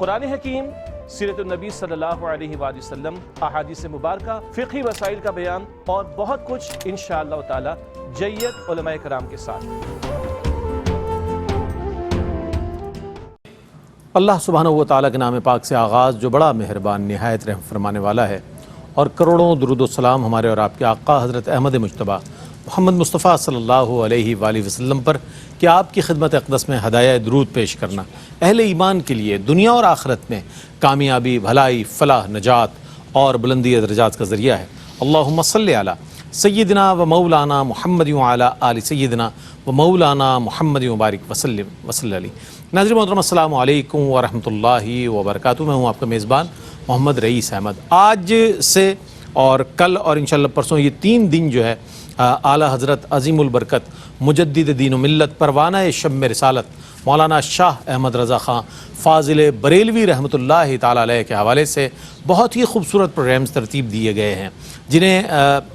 قرآن حکیم، سیرت النبی صلی اللہ علیہ وآلہ وسلم، احادیث مبارکہ، فقہی مسائل کا بیان اور بہت کچھ انشاءاللہ تعالی جید علماء کرام کے ساتھ۔ اللہ سبحانہ و تعالیٰ کے نام پاک سے آغاز جو بڑا مہربان نہایت رحم فرمانے والا ہے، اور کروڑوں درود و سلام ہمارے اور آپ کے آقا حضرت احمد مجتبیٰ محمد مصطفیٰ صلی اللہ علیہ وآلہ وسلم پر کہ آپ کی خدمت اقدس میں ہدایہ درود پیش کرنا اہل ایمان کے لیے دنیا اور آخرت میں کامیابی، بھلائی، فلاح، نجات اور بلندی درجات کا ذریعہ ہے۔ اللہم صلی علی سیدنا و مولانا محمد وعلی آل سیدنا و مولانا محمد مبارک وسلم علیہ۔ ناظرین محترم، السلام علیکم ورحمۃ اللہ وبرکاتہ۔ میں ہوں آپ کا میزبان محمد رئیس احمد۔ آج سے اور کل اور انشاءاللہ پرسوں یہ 3 دن جو ہے اعلیٰ حضرت عظیم البرکت مجدد دین و ملت پروانہ شمع رسالت مولانا شاہ احمد رضا خان فاضل بریلوی رحمۃ اللہ تعالیٰ علیہ کے حوالے سے بہت ہی خوبصورت پروگرامز ترتیب دیے گئے ہیں، جنہیں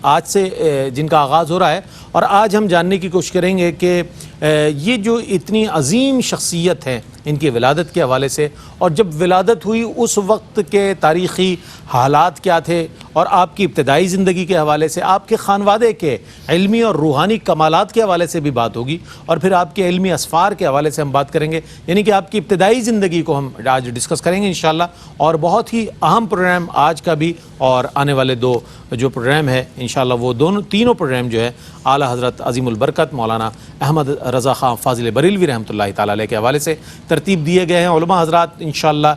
آج سے جن کا آغاز ہو رہا ہے، اور آج ہم جاننے کی کوشش کریں گے کہ یہ جو اتنی عظیم شخصیت ہے ان کی ولادت کے حوالے سے، اور جب ولادت ہوئی اس وقت کے تاریخی حالات کیا تھے، اور آپ کی ابتدائی زندگی کے حوالے سے، آپ کے خانوادے کے علمی اور روحانی کمالات کے حوالے سے بھی بات ہوگی، اور پھر آپ کے علمی اسفار کے حوالے سے ہم بات کریں گے، یعنی کہ آپ کی ابتدائی زندگی کو ہم آج ڈسکس کریں گے انشاءاللہ۔ اور بہت ہی اہم پروگرام آج کا بھی اور آنے والے 2 جو پروگرام ہے انشاءاللہ، وہ تینوں پروگرام جو ہے اعلیٰ حضرت عظیم البرکت مولانا احمد رضا خان فاضل بریلوی رحمۃ اللہ تعالیٰ علیہ کے حوالے سے ترتیب دیے گئے ہیں۔ علماء حضرات انشاءاللہ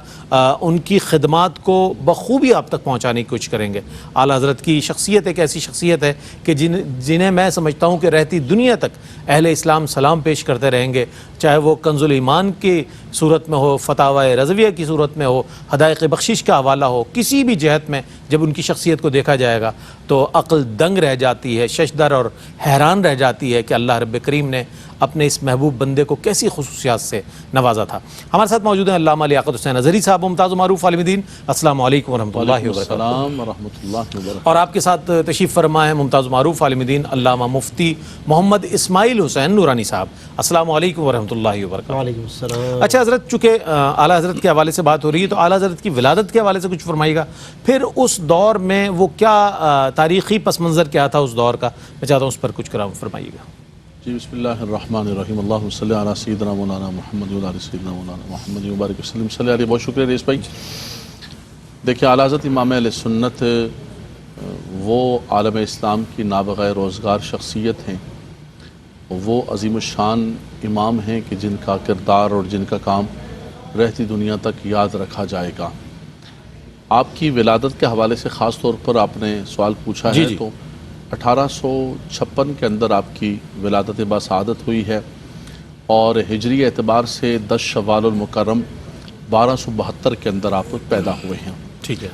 ان کی خدمات کو بخوبی آپ تک پہنچانے کی کوشش کریں گے۔ اعلیٰ حضرت کی شخصیت ایک ایسی شخصیت ہے کہ جنہیں میں سمجھتا ہوں کہ رہتی دنیا تک اہل اسلام سلام پیش کرتے رہیں گے، چاہے وہ کنز الایمان کی صورت میں ہو، فتاوی رضویہ کی صورت میں ہو، حدائق بخشش کا حوالہ ہو، کسی بھی جہت میں جب ان کی شخصیت کو دیکھا جائے گا تو عقل دنگ رہ جاتی ہے، ششدر اور حیران رہ جاتی ہے کہ اللہ رب کریم نے اپنے اس محبوب بندے کو کیسی خصوصیات سے نوازا تھا۔ ہمارے ساتھ موجود ہیں علامہ لیاقت حسین اظہری صاحب، ممتاز و معروف عالم دین۔ السلام علیکم ورحمۃ اللہ وبرکاتہ۔ السلام ورحمۃ اللہ وبرکاتہ۔ اور آپ کے ساتھ تشریف فرما ہے ممتاز و معروف عالم دین علامہ مفتی محمد اسماعیل حسین نورانی صاحب۔ السلام علیکم ورحمۃ اللہ وبرکاتہ۔ وعلیکم السلام۔ اچھا حضرت، چونکہ اعلیٰ حضرت کے حوالے سے بات ہو رہی ہے تو اعلیٰ حضرت کی ولادت کے حوالے سے کچھ فرمائیے گا، پھر اس دور میں وہ کیا تاریخی پس منظر کیا تھا اس دور کا، میں چاہتا ہوں اس پر کچھ کلام فرمائیے گا۔ جی بسم اللہ الرحمن الرحیم، اللہم صلی علی سیدنا مولانا محمد وعلی سیدنا مولانا محمد مبارک وسلم صلی علیہ۔ بہت شکریہ رئیس بھائی۔ دیکھیں اعلیٰ حضرت امام اہل سنت وہ عالم اسلام کی نابغہ روزگار شخصیت ہیں، وہ عظیم الشان امام ہیں کہ جن کا کردار اور جن کا کام رہتی دنیا تک یاد رکھا جائے گا۔ آپ کی ولادت کے حوالے سے خاص طور پر آپ نے سوال پوچھا ہے، تو 1856 کے اندر آپ کی ولادت باسعادت ہوئی ہے، اور ہجری اعتبار سے 10 شوال المکرم 1272 کے اندر آپ پیدا ہوئے ہیں۔ ٹھیک ہے۔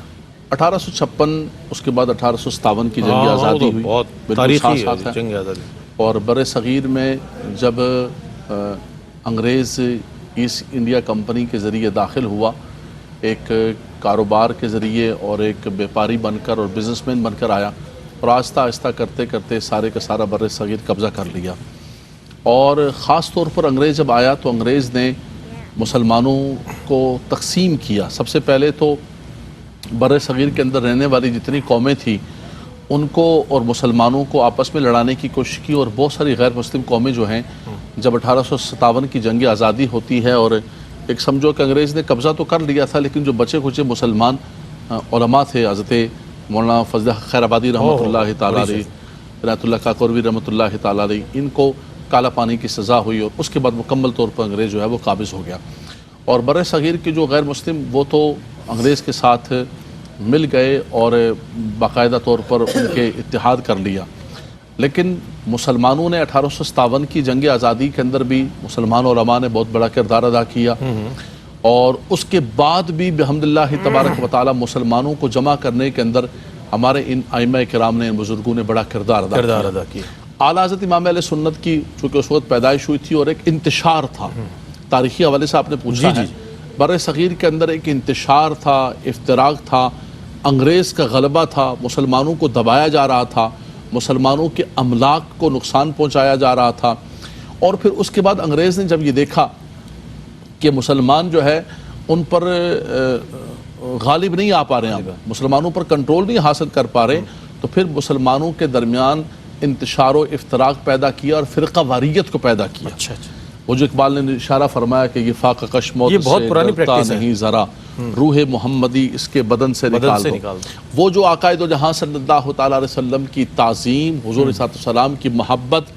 1856 اس کے بعد 1857 کی جنگ آزادی ہوئی، بہت بالکل تاریخی ساتھ ہے۔ جنگ آزادی۔ اور بر صغیر میں جب انگریز ایسٹ انڈیا کمپنی کے ذریعے داخل ہوا، ایک کاروبار کے ذریعے اور ایک بیپاری بن کر اور بزنس مین بن کر آیا، اور آہستہ آہستہ کرتے کرتے سارے کا سارا بر صغیر قبضہ کر لیا۔ اور خاص طور پر انگریز جب آیا تو انگریز نے مسلمانوں کو تقسیم کیا۔ سب سے پہلے تو بر صغیر کے اندر رہنے والی جتنی قومیں تھیں ان کو اور مسلمانوں کو آپس میں لڑانے کی کوشش کی، اور بہت ساری غیر مسلم قومیں جو ہیں، جب 1857 کی جنگ آزادی ہوتی ہے اور ایک سمجھو کہ انگریز نے قبضہ تو کر لیا تھا، لیکن جو بچے کچے مسلمان علماء تھے، حضرت مولانا فضل خیر آبادی رحمۃ اللہ تعالیٰ علیہ، عنایت اللہ کاکوروی رحمۃ اللہ تعالیٰ علیہ، ان کو کالا پانی کی سزا ہوئی، اور اس کے بعد مکمل طور پر انگریز جو ہے وہ قابض ہو گیا۔ اور بر صغیر کے جو غیر مسلم وہ تو انگریز کے ساتھ مل گئے اور باقاعدہ طور پر ان کے اتحاد کر لیا، لیکن مسلمانوں نے 1857 کی جنگ آزادی کے اندر بھی مسلمان علماء نے بہت بڑا کردار ادا کیا، اور اس کے بعد بھی بحمداللہ تبارک و تعالی مسلمانوں کو جمع کرنے کے اندر ہمارے ان ائمہ کرام نے، ان بزرگوں نے بڑا کردار ادا کیا۔ اعلیٰ حضرت امام اہل سنت کی چونکہ اس وقت پیدائش ہوئی تھی اور ایک انتشار تھا، تاریخی حوالے سے آپ نے پوچھا ہے، بر صغیر کے اندر ایک انتشار تھا، افتراق تھا، انگریز کا غلبہ تھا، مسلمانوں کو دبایا جا رہا تھا، مسلمانوں کے املاک کو نقصان پہنچایا جا رہا تھا۔ اور پھر اس کے بعد انگریز نے جب یہ دیکھا کہ مسلمان جو ہے ان پر غالب نہیں آ پا رہے ہیں، مسلمانوں پر کنٹرول نہیں حاصل کر پا رہے، تو پھر مسلمانوں کے درمیان انتشار و افتراق پیدا کیا اور فرقہ واریت کو پیدا کیا۔ اچھا اچھا، وہ جو اقبال نے اشارہ فرمایا کہ یہ فاقہ کش موت یہ بہت سے پرانی ڈرتا پریکٹس ہے۔ نہیں ذرا، روح محمدی اس کے بدن سے نکال دو۔ وہ جو آقا دو جہاں صلی اللہ تعالیٰ علیہ وسلم کی تعظیم، حضور صلی اللہ علیہ وسلم کی محبت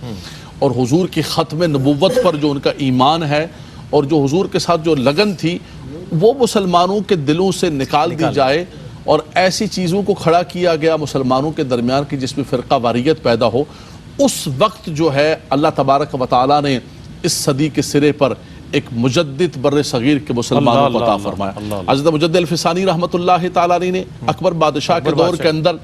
اور حضور کی ختم نبوت پر جو ان کا ایمان ہے اور جو حضور کے ساتھ جو لگن تھی، وہ مسلمانوں کے دلوں سے نکال دی جائے اور ایسی چیزوں کو کھڑا کیا گیا مسلمانوں کے درمیان کی جس میں فرقہ واریت پیدا ہو، اس وقت جو ہے اللہ تبارک و تعالیٰ نے اس صدی کے سرے پر ایک مجدد بر صغیر کے مسلمانوں کو عطا فرمایا۔ حضرت مجدد الفسانی رحمۃ اللہ تعالیٰ علیہ نے اکبر بادشاہ کے دور کے اندر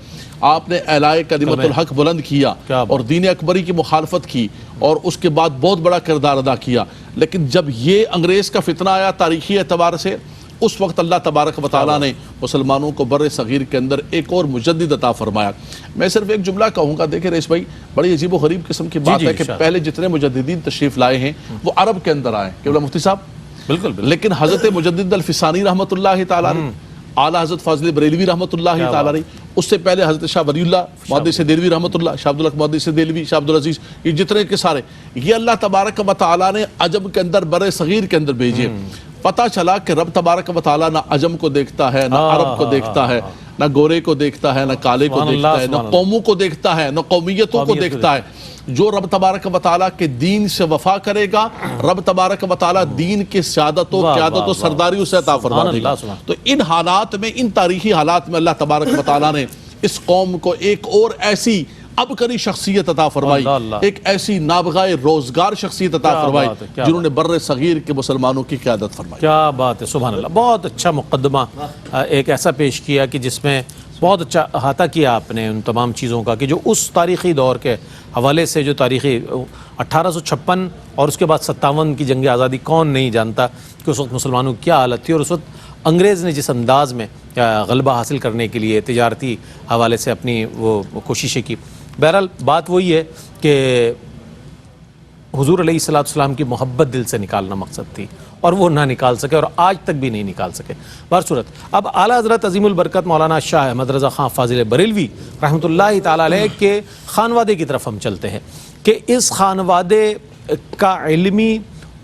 آپ نے اعلائے کلمت الحق بلند کیا اور دین اکبری کی مخالفت کی اور اس کے بعد بہت بڑا کردار ادا کیا، لیکن جب یہ انگریز کا فتنہ آیا تاریخی اعتبار سے، اس وقت اللہ تبارک و تعالیٰ نے مسلمانوں کو بر صغیر کے اندر ایک اور مجدد عطا فرمایا۔ میں صرف ایک جملہ کہوں گا، دیکھیں رئیس بھائی، بڑی عجیب و غریب قسم کی بات ہے کہ پہلے جتنے مجددین تشریف لائے ہیں وہ عرب کے اندر آئے، کہ مفتی صاحب بالکل، لیکن حضرت مجدد الفسانی رحمۃ اللہ تعالیٰ علیہ، اعلیٰ حضرت فاضل بریلوی رحمۃ اللہ تعالیٰ علیہ، اس سے پہلے حضرت شاہ ولی اللہ محدث دہلوی رحمۃ اللہ، شاہ عبدالحق محدث دہلوی، شاہ عبدالعزیز، یہ جتنے کے سارے، یہ اللہ تبارک و تعالیٰ نے عجم کے اندر بر صغیر کے اندر بھیجے۔ پتہ چلا کہ رب تبارک و تعالیٰ نہ عجم کو دیکھتا ہے، نہ عرب کو دیکھتا ہے، نہ گورے کو دیکھتا ہے، نہ کالے کو دیکھتا ہے، نہ قوموں کو دیکھتا ہے، نہ قومیتوں کو دیکھتا ہے۔ جو رب تبارک و تعالیٰ کے دین سے وفا کرے گا، رب تبارک و تعالیٰ دین کی سیادت و قیادت و سرداری اسے عطا فرما دے گا۔ تو ان حالات میں، ان تاریخی حالات میں اللہ تبارک و تعالیٰ نے اس قوم کو ایک اور ایسی ابکری شخصیت عطا فرمائی، ایک ایسی نابغہ روزگار شخصیت عطا فرمائی جنہوں نے بر صغیر کے مسلمانوں کی قیادت فرمائی۔ کیا بات ہے، سبحان اللہ، بہت اچھا مقدمہ ایک ایسا پیش کیا کہ جس میں بہت اچھا احاطہ کیا آپ نے ان تمام چیزوں کا، کہ جو اس تاریخی دور کے حوالے سے، جو تاریخی 1856 اور اس کے بعد 57 کی جنگ آزادی، کون نہیں جانتا کہ اس وقت مسلمانوں کی کیا حالت تھی، اور اس وقت انگریز نے جس انداز میں غلبہ حاصل کرنے کے لیے تجارتی حوالے سے اپنی وہ کوششیں کی۔ بہرحال بات وہی ہے کہ حضور علیہ السلام کی محبت دل سے نکالنا مقصد تھی، اور وہ نہ نکال سکے اور آج تک بھی نہیں نکال سکے۔ بہرصورت اب اعلیٰ حضرت عظیم البرکت مولانا شاہ احمد رضا خان فاضل بریلوی رحمۃ اللہ تعالیٰ علیہ کے خانوادے کی طرف ہم چلتے ہیں کہ اس خانوادے کا علمی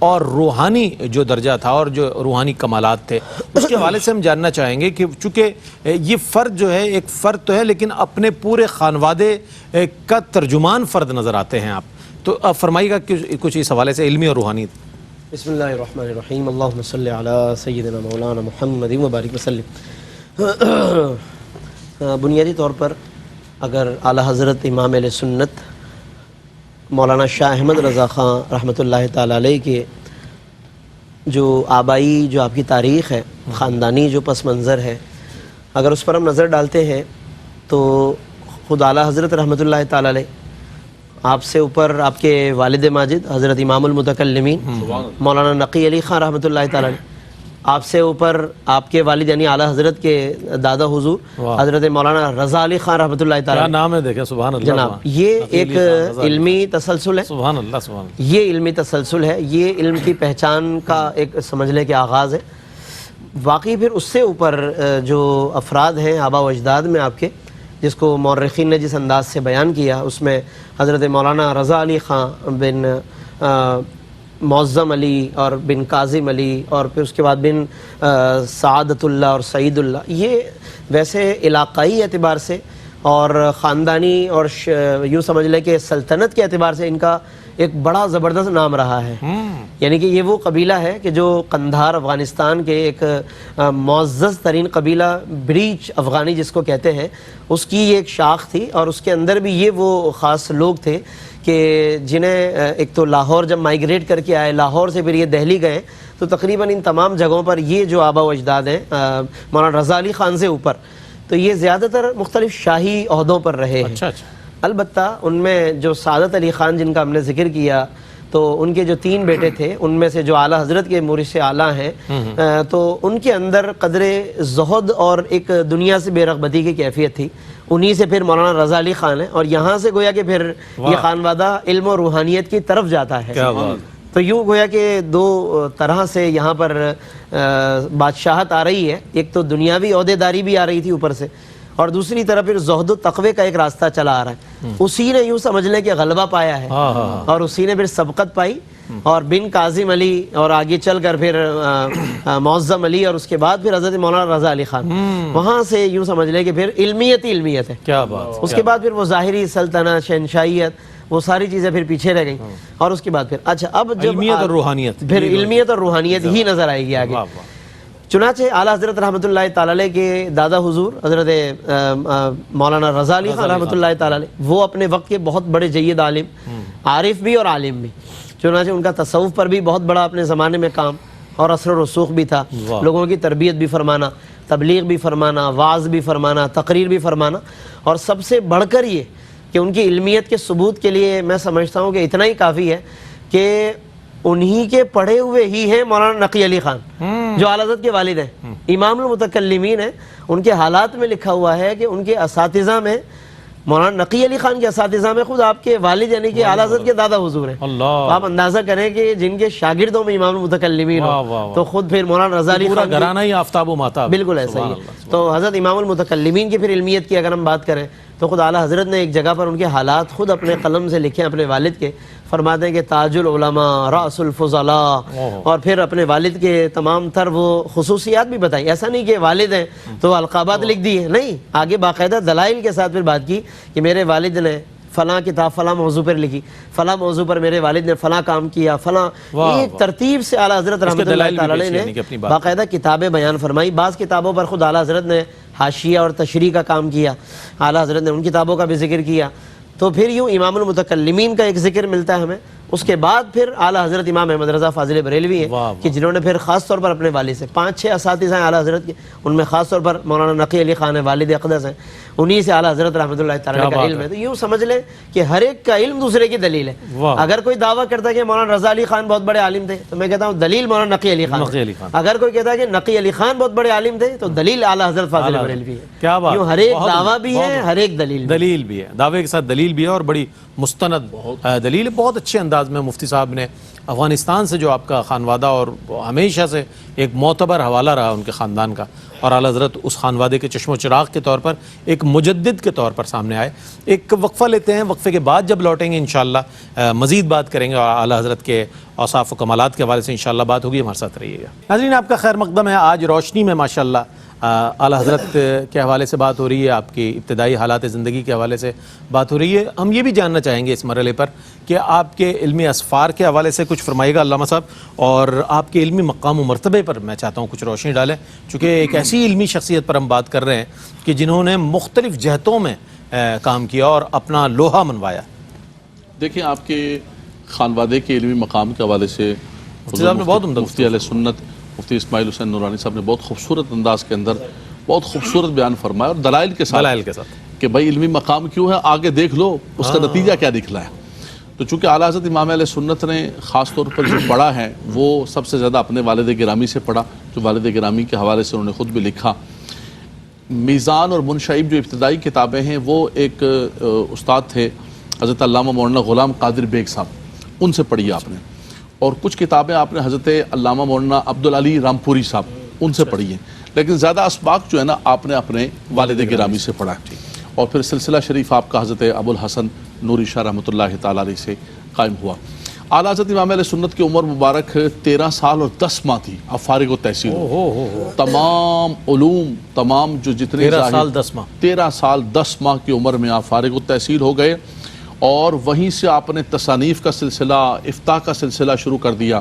اور روحانی جو درجہ تھا اور جو روحانی کمالات تھے، اس کے حوالے سے ہم جاننا چاہیں گے کہ چونکہ یہ فرد جو ہے ایک فرد تو ہے، لیکن اپنے پورے خانوادے کا ترجمان فرد نظر آتے ہیں آپ، تو آپ فرمائیے گا کہ کچھ اس حوالے سے علمی اور روحانی۔ بسم اللہ الرحمن الرحیم، اللہم صلی علی سیدنا مولانا محمد وبارک وسلم۔ بنیادی طور پر اگر اعلیٰ حضرت امام اہل سنت مولانا شاہ احمد رضا خان رحمۃ اللہ تعالیٰ علیہ کے جو آبائی، جو آپ کی تاریخ ہے، خاندانی جو پس منظر ہے، اگر اس پر ہم نظر ڈالتے ہیں تو خود اعلیٰ حضرت رحمۃ اللہ تعالیٰ علیہ، آپ سے اوپر آپ کے والد ماجد حضرت امام المتکلمین مولانا نقی علی خان رحمۃ اللہ تعالیٰ علیہ، آپ سے اوپر آپ کے والد یعنی اعلیٰ حضرت کے دادا حضور حضرت مولانا رضا علی خان رحمۃ اللہ تعالیٰ کیا نام ہے، دیکھیں سبحان اللہ جناب، یہ ایک علمی تسلسل ہے، سبحان اللہ سبحان اللہ، یہ علمی تسلسل ہے، یہ علم کی پہچان کا ایک سمجھ لے کہ آغاز ہے۔ واقعی پھر اس سے اوپر جو افراد ہیں آبا و اجداد میں آپ کے، جس کو مورخین نے جس انداز سے بیان کیا، اس میں حضرت مولانا رضا علی خان بن معظم علی اور بن کاظم علی اور پھر اس کے بعد بن سعادت اللہ اور سعید اللہ، یہ ویسے علاقائی اعتبار سے اور خاندانی اور یوں سمجھ لیں کہ سلطنت کے اعتبار سے ان کا ایک بڑا زبردست نام رہا ہے، یعنی کہ یہ وہ قبیلہ ہے کہ جو قندھار افغانستان کے ایک معزز ترین قبیلہ بریچ افغانی جس کو کہتے ہیں، اس کی یہ ایک شاخ تھی، اور اس کے اندر بھی یہ وہ خاص لوگ تھے کہ جنہیں ایک تو لاہور جب مائیگریٹ کر کے آئے، لاہور سے پھر یہ دہلی گئے، تو تقریباً ان تمام جگہوں پر یہ جو آبا و اجداد ہیں مولانا رضا علی خان سے اوپر، تو یہ زیادہ تر مختلف شاہی عہدوں پر رہے ہیں۔ البتہ ان میں جو سعادت علی خان جن کا ہم نے ذکر کیا، تو ان کے جو 3 بیٹے تھے، ان میں سے جو اعلیٰ حضرت کے مورث اعلیٰ ہیں، تو ان کے اندر قدر زہد اور ایک دنیا سے بے رغبتی کی کیفیت تھی، انہی سے پھر مولانا رضا علی خان ہے، اور یہاں سے گویا کہ پھر یہ خانوادہ علم و روحانیت کی طرف جاتا ہے۔ تو یوں گویا کہ دو طرح سے یہاں پر بادشاہت آ رہی ہے، ایک تو دنیاوی عہدیداری بھی آ رہی تھی اوپر سے، اور دوسری طرف پھر زہد و تقوی کا ایک راستہ چلا آ رہا ہے. اسی نے یوں سمجھ لیں کہ غلبہ پایا ہے، اور اسی نے پھر سبقت پائی، اور بن کاظم علی اور آگے چل کر پھر معظم علی، اور اس کے بعد پھر حضرت مولانا رضا علی خان. وہاں سے یوں سمجھ لیں کہ پھر علمیت ہی علمیت ہے. کیا بات. اس کے بعد پھر وہ ظاہری سلطنت، شہنشاہیت، وہ ساری چیزیں پھر پیچھے رہ گئیں. اور اس کے بعد پھر اچھا اب جب علمیت اور روحانیت، پھر علمیت اور روحانیت ہی نظر آئے گی آگے. چنانچہ اعلیٰ حضرت رحمۃ اللہ تعالی علیہ کے دادا حضور حضرت مولانا رضا علی خان رحمۃ اللہ تعالی علیہ، وہ اپنے وقت کے بہت بڑے جید عالم، عارف بھی اور عالم بھی. چنانچہ ان کا تصوف پر بھی بہت بڑا اپنے زمانے میں کام اور اثر و رسوخ بھی تھا. لوگوں کی تربیت بھی فرمانا، تبلیغ بھی فرمانا، وعظ بھی فرمانا، تقریر بھی فرمانا. اور سب سے بڑھ کر یہ کہ ان کی علمیت کے ثبوت کے لیے میں سمجھتا ہوں کہ اتنا ہی کافی ہے کہ انہی کے پڑھے ہوئے ہی ہیں مولانا نقی علی خان، جو اعلیٰ حضرت کے والد ہیں، امام المتکلمین ہیں. ان کے حالات میں لکھا ہوا ہے کہ ان کے اساتذہ میں، مولانا نقی علی خان کے اساتذہ میں خود آپ کے والد یعنی کہ اعلیٰ حضرت کے دادا حضور ہیں. تو آپ اندازہ کریں کہ جن کے شاگردوں میں امام المتکلمین ہو تو خود پھر مولانا رضا علی خان گھرانہ ہی آفتاب و ماتاب. بالکل ایسا ہی ہے. تو حضرت امام المتکلمین کی پھر علمیت کی اگر ہم بات کریں تو خود اعلیٰ حضرت نے ایک جگہ پر ان کے حالات خود اپنے قلم سے لکھے اپنے والد کے. فرماتے ہیں کہ تاج العلماء رأس الفضلاء، اور پھر اپنے والد کے تمام تر وہ خصوصیات بھی بتائی. ایسا نہیں کہ والد ہیں تو القابات لکھ دی ہیں، نہیں، آگے باقاعدہ دلائل کے ساتھ پھر بات کی کہ میرے والد نے فلاں کتاب فلاں موضوع پر لکھی، فلاں موضوع پر میرے والد نے فلاں کام کیا، فلاں. ایک ترتیب سے اعلیٰ حضرت رحمۃ اللہ تعالی علیہ نے باقاعدہ کتابیں بیان فرمائی. بعض کتابوں پر خود اعلیٰ حضرت نے حاشیہ اور تشریح کا کام کیا، اعلیٰ حضرت نے ان کتابوں کا بھی ذکر کیا. تو پھر یوں امام المتکلمین کا ایک ذکر ملتا ہے ہمیں. اس کے بعد پھر اعلیٰ حضرت امام احمد رضا فاضل بریلوی ہیں کہ جنہوں نے پھر خاص طور پر اپنے والد سے 5-6 اساتذہ ہیں اعلیٰ حضرت کے، ان میں خاص طور پر مولانا نقی علی خان والد اقدس ہیں، انہی سے اعلیٰ حضرت رحمۃ اللہ تعالی کا علم ہے. تو یوں سمجھ لیں کہ ہر ایک کا علم دوسرے کی دلیل ہے. اگر کوئی دعویٰ کرتا ہے کہ مولانا رضا علی خان بہت بڑے عالم تھے تو میں کہتا ہوں دلیل مولانا نقی علی خان. اگر کوئی کہتا ہے کہ نقی علی خان بہت بڑے عالم تھے تو دلیل اعلیٰ حضرت فاضل بریلوی ہے. کیا بات. یوں ہر ایک دعویٰ بھی ہے، ہر ایک دلیل بھی ہے، دعوے کے ساتھ دلیل بھی ہے، اور بڑی مستند دلیل ہے. بہت اچھے انداز میں مفتی صاحب نے افغانستان سے جو آپ کا خانوادہ اور ہمیشہ سے ایک معتبر حوالہ رہا ان کے خاندان کا، اور اعلیٰ حضرت اس خانوادے کے چشم و چراغ کے طور پر ایک مجدد کے طور پر سامنے آئے. ایک وقفہ لیتے ہیں، وقفے کے بعد جب لوٹیں گے انشاءاللہ مزید بات کریں گے اور اعلیٰ حضرت کے اوصاف و کمالات کے حوالے سے انشاءاللہ بات ہوگی. ہمارے ساتھ رہیے گا. ناظرین آپ کا خیر مقدم ہے. آج روشنی میں ماشاءاللہ اعلیٰ حضرت کے حوالے سے بات ہو رہی ہے، آپ کی ابتدائی حالات زندگی کے حوالے سے بات ہو رہی ہے. ہم یہ بھی جاننا چاہیں گے اس مرحلے پر کہ آپ کے علمی اسفار کے حوالے سے کچھ فرمائے گا علامہ صاحب، اور آپ کے علمی مقام و مرتبے پر میں چاہتا ہوں کچھ روشنی ڈالیں، چونکہ ایک ایسی علمی شخصیت پر ہم بات کر رہے ہیں کہ جنہوں نے مختلف جہتوں میں کام کیا اور اپنا لوہا منوایا. دیکھیں آپ کے خانوادے کے علمی مقام کے حوالے سے مفتی علیہ سنت مفتی اسماعیل حسین نورانی صاحب نے بہت خوبصورت انداز کے اندر بہت خوبصورت بیان فرمایا، اور دلائل کے ساتھ کہ بھائی علمی مقام کیوں ہے، آگے دیکھ لو اس کا نتیجہ کیا نکلا ہے. تو چونکہ اعلیٰ حضرت امام علیہ سنت نے خاص طور پر جو پڑھا ہے وہ سب سے زیادہ اپنے والد گرامی سے پڑھا، جو والد گرامی کے حوالے سے انہوں نے خود بھی لکھا. میزان اور منشعب جو ابتدائی کتابیں ہیں وہ ایک استاد تھے حضرت علامہ مولانا غلام قادر بیگ صاحب، ان سے پڑھی آپ نے. اور کچھ کتابیں آپ نے حضرت علامہ مولانا عبدالعلی رامپوری صاحب ان سے پڑھی ہیں، لیکن زیادہ اسباق جو ہے نا آپ نے اپنے والد گرامی سے پڑھا ہے. اور پھر سلسلہ شریف آپ کا حضرت ابو الحسن نوری شاہ رحمۃ اللہ تعالیٰ علیہ سے قائم ہوا. اعلیٰ حضرت امام علیہ سنت کی عمر مبارک 13 سال اور 10 ماہ تھی. آپ فارغ و تحصیل تمام علوم، تمام جو جتنے 13 سال 10 ماہ کی عمر میں آپ فارغ و تحصیل ہو گئے، اور وہیں سے آپ نے تصانیف کا سلسلہ، افتاء کا سلسلہ شروع کر دیا.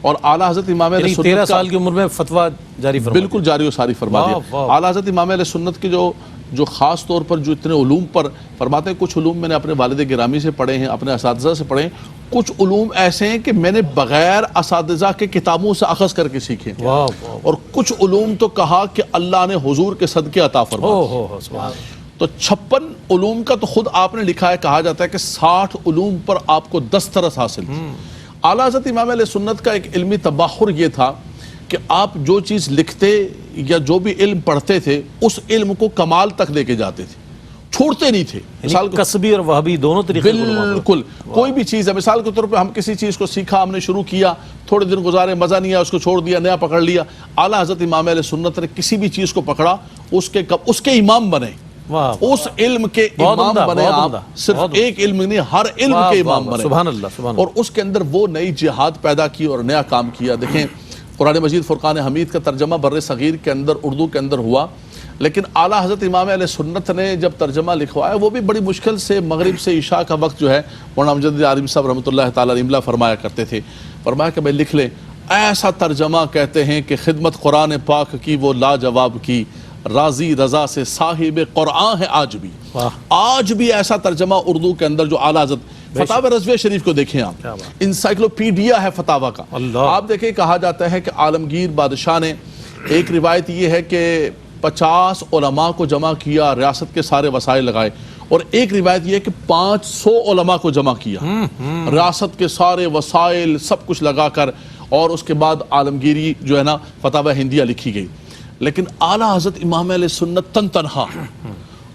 اور اعلیٰ حضرت امام علیہ سنت 13 سال کی عمر میں فتویٰ جاری فرما بالکل جاری و ساری فرما دیا. اعلیٰ حضرت امام علیہ سنت کے جو خاص طور پر جو اتنے علوم پر فرماتے ہیں، کچھ علوم میں نے اپنے والد گرامی سے پڑھے ہیں، اپنے اساتذہ سے پڑھے ہیں، کچھ علوم ایسے ہیں کہ میں نے بغیر اساتذہ کے کتابوں سے اخذ کر کے سیکھے، اور کچھ علوم تو کہا کہ اللہ نے حضور کے صدقے عطا فرمائے. تو 56 علوم کا تو خود آپ نے لکھا ہے، کہا جاتا ہے کہ 60 علوم پر آپ کو دسترس حاصل تھی. اعلیٰ حضرت امام علیہ سنت کا ایک علمی تباخر یہ تھا کہ آپ جو چیز لکھتے یا جو بھی علم پڑھتے تھے اس علم کو کمال تک لے کے جاتے تھے، چھوڑتے نہیں تھے. مثال یعنی قصبی اور وہابی دونوں طریقے بالکل کوئی بھی چیز ہے، مثال کے طور پہ ہم کسی چیز کو سیکھا، ہم نے شروع کیا، تھوڑے دن گزارے، مزہ نہیں آیا، اس کو چھوڑ دیا، نیا پکڑ لیا. اعلیٰ حضرت امام اہل سنت نے کسی بھی چیز کو پکڑا، اس کے امام بنے، اس علم کے امام بنے. آپ صرف ایک علم نہیں، ہر علم کے امام بنے. سبحان اللہ سبحان اللہ. اور اس کے اندر وہ نئی جہاد پیدا کی اور نیا کام کیا. دیکھیں قرآن مجید فرقان حمید کا ترجمہ بر صغیر کے اندر اردو کے اندر ہوا، لیکن اعلیٰ حضرت امام اہل سنت نے جب ترجمہ لکھوایا وہ بھی بڑی مشکل سے مغرب سے عشاء کا وقت جو ہے مولانا امجد عالم صاحب رحمۃ اللہ تعالیٰ علیہ فرمایا کرتے تھے. فرمایا کہ بھائی لکھ لیں، ایسا ترجمہ کہتے ہیں کہ خدمت قرآن پاک کی وہ لاجواب کی، راضی رضا سے صاحب قرآن ہے آج بھی ایسا ترجمہ اردو کے اندر جو اعلیٰ حضرت فتاوی رضویہ شریف کو دیکھیں آپ، انسائکلوپیڈیا ہے فتاوی کا. آپ دیکھیں کہا جاتا ہے کہ عالمگیر بادشاہ نے، ایک روایت یہ ہے کہ 50 علماء کو جمع کیا، ریاست کے سارے وسائل لگائے، اور ایک روایت یہ ہے کہ 500 علماء کو جمع کیا، ریاست کے سارے وسائل سب کچھ لگا کر، اور اس کے بعد عالمگیری جو ہے نا فتاوی ہندیہ لکھی گئی. لیکن اعلیٰ حضرت امام اہل سنت تنہا،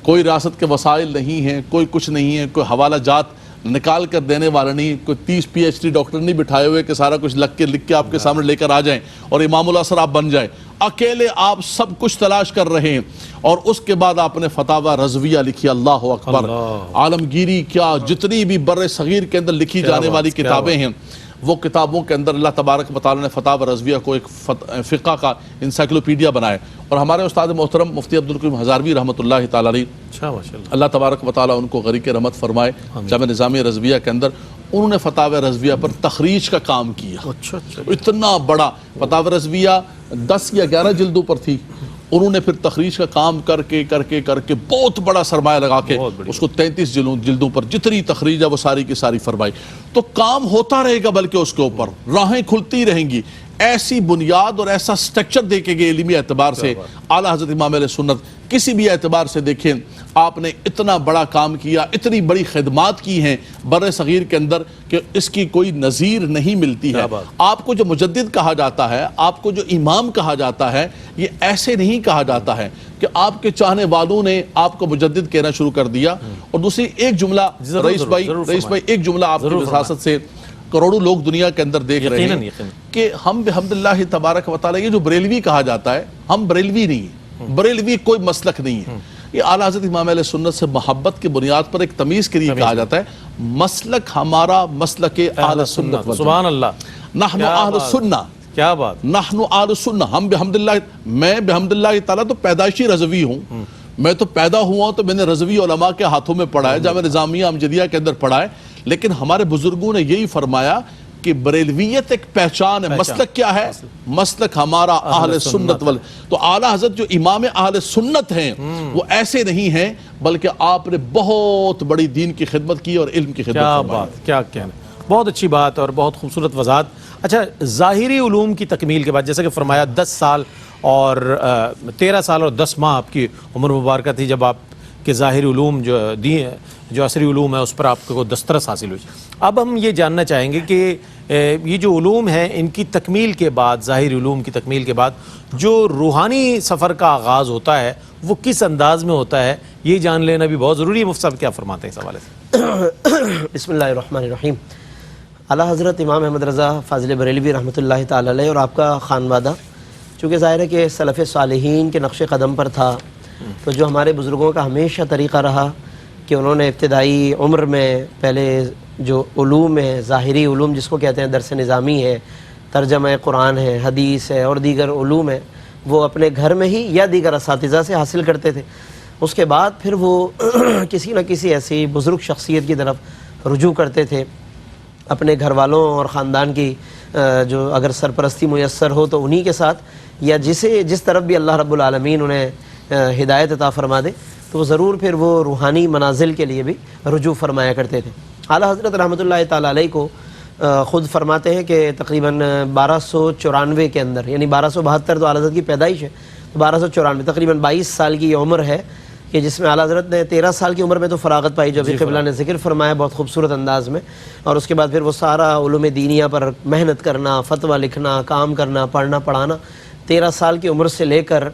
کوئی ریاست کے وسائل نہیں ہیں، کوئی کچھ نہیں ہے، کوئی حوالہ جات نکال کر دینے والا نہیں، کوئی 30 PhD ڈاکٹر نہیں بٹھائے ہوئے کہ سارا کچھ لکھ کے آپ کے سامنے لے کر آ جائیں اور امام الاثر آپ بن جائیں. اکیلے آپ سب کچھ تلاش کر رہے ہیں، اور اس کے بعد آپ نے فتاوی رضویہ لکھی. اللہ اکبر. عالمگیری کیا جتنی بھی بر صغیر کے اندر لکھی جانے والی کتابیں ہیں، وہ کتابوں کے اندر اللہ تبارک و تعالیٰ نے فتاوی رضویہ کو ایک فقہ کا انسائکلوپیڈیا بنایا. اور ہمارے استاد محترم مفتی عبدالکریم ہزاروی رحمۃ اللہ تعالیٰ علیہ، اللہ تبارک و تعالیٰ ان کو غریق رحمت فرمائے، جامع نظامیہ رضویہ کے اندر انہوں نے فتاوی رضویہ پر تخریج کا کام کیا. اتنا بڑا فتاوی رضویہ 10 یا 11 جلدوں پر تھی، انہوں نے پھر تخریج کا کام کر کے بہت بڑا سرمایہ لگا کے اس کو 33 جلدوں پر جتنی تخریج ہے وہ ساری کی ساری فرمائی. تو کام ہوتا رہے گا، بلکہ اس کے اوپر راہیں کھلتی رہیں گی. ایسی بنیاد اور ایسا سٹرکچر دیکھے گئے علمی اعتبار سے اعلیٰ حضرت امام اہل سنت. کسی بھی اعتبار سے دیکھیں، آپ نے اتنا بڑا کام کیا، اتنی بڑی خدمات کی ہیں بر صغیر کے اندر کہ اس کی کوئی نظیر نہیں ملتی ہے. آپ کو جو مجدد کہا جاتا ہے، آپ کو جو امام کہا جاتا ہے، یہ ایسے نہیں کہا جاتا ہے کہ آپ کے چاہنے والوں نے آپ کو مجدد کہنا شروع کر دیا. اور دوسری ایک جملہ رئیس بھائی ایک جملہ آپ کی وساست سے کروڑوں لوگ دنیا کے اندر دیکھ رہے ہیں کہ ہم بحمداللہ تبارک و تعالیٰ، یہ جو بریلوی کہا جاتا ہے، ہم بریلوی نہیں ہیں، بریلوی کوئی مسلک نہیں ہے. یہ اعلیٰ حضرت امام اہل سنت سے محبت کی بنیاد پر ایک تمیز کے لیے کہا جاتا ہے. مسلک ہمارا مسلک اہل سنت، سبحان اللہ، نحن اہل سنہ. کیا بات. نحن اہل سنہ، ہم بحمداللہ، میں بحمداللہ تعالیٰ تو پیدائشی رضوی ہوں، میں تو پیدا ہوا تو میں نے رضوی علماء کے ہاتھوں میں پڑھا ہے، جامعہ نظامیہ امجدیہ کے اندر پڑھا ہے. لیکن ہمارے بزرگوں نے یہی فرمایا کہ بریلویت ایک پہچان ہے. مسلک کیا ہے؟ مسلک ہمارا اہل سنت وال. تو اعلیٰ حضرت جو امام اہل سنت ہیں وہ ایسے نہیں ہیں، بلکہ آپ نے بہت بڑی دین کی خدمت کی اور علم کی خدمت. کیا بات، کیا کہنا، بہت اچھی بات اور بہت خوبصورت وضاحت. اچھا، ظاہری علوم کی تکمیل کے بعد جیسا کہ فرمایا 10 سال اور 13 سال اور 10 ماہ آپ کی عمر مبارکہ تھی جب آپ کے ظاہری علوم جو عصری علوم ہے اس پر آپ کو دسترس حاصل ہوئی. اب ہم یہ جاننا چاہیں گے کہ یہ جو علوم ہیں ان کی تکمیل کے بعد، ظاہری علوم کی تکمیل کے بعد جو روحانی سفر کا آغاز ہوتا ہے وہ کس انداز میں ہوتا ہے، یہ جان لینا بھی بہت ضروری ہے. مفتی صاحب کیا فرماتے ہیں اس حوالے سے؟ بسم اللہ الرحمن الرحیم. اعلیٰ حضرت امام احمد رضا فاضل بریلوی رحمۃ اللہ تعالی علیہ اور آپ کا خانوادہ، چونکہ ظاہر ہے کہ سلف صالحین کے نقش قدم پر تھا، تو جو ہمارے بزرگوں کا ہمیشہ طریقہ رہا کہ انہوں نے ابتدائی عمر میں پہلے جو علوم ہے، ظاہری علوم جس کو کہتے ہیں، درس نظامی ہے، ترجمہ قرآن ہے، حدیث ہے اور دیگر علوم ہے، وہ اپنے گھر میں ہی یا دیگر اساتذہ سے حاصل کرتے تھے. اس کے بعد پھر وہ کسی نہ کسی ایسی بزرگ شخصیت کی طرف رجوع کرتے تھے. اپنے گھر والوں اور خاندان کی جو اگر سرپرستی میسر ہو تو انہی کے ساتھ، یا جس طرف بھی اللہ رب العالمین انہیں ہدایت عطا فرما دے تو وہ ضرور پھر وہ روحانی منازل کے لیے بھی رجوع فرمایا کرتے تھے. اعلیٰ حضرت رحمۃ اللہ تعالیٰ علیہ کو خود فرماتے ہیں کہ تقریباً 1294 کے اندر، یعنی 1272 تو اعلیٰ حضرت کی پیدائش ہے، 1294 تقریباً 22 سال کی یہ عمر ہے کہ جس میں اعلیٰ حضرت نے 13 سال کی عمر میں تو فراغت پائی، جو ابھی قبلہ نے ذکر فرمایا بہت خوبصورت انداز میں. اور اس کے بعد پھر وہ سارا علوم دینیہ پر محنت کرنا، فتویٰ لکھنا، کام کرنا، پڑھنا پڑھانا 13 سال کی عمر سے لے کر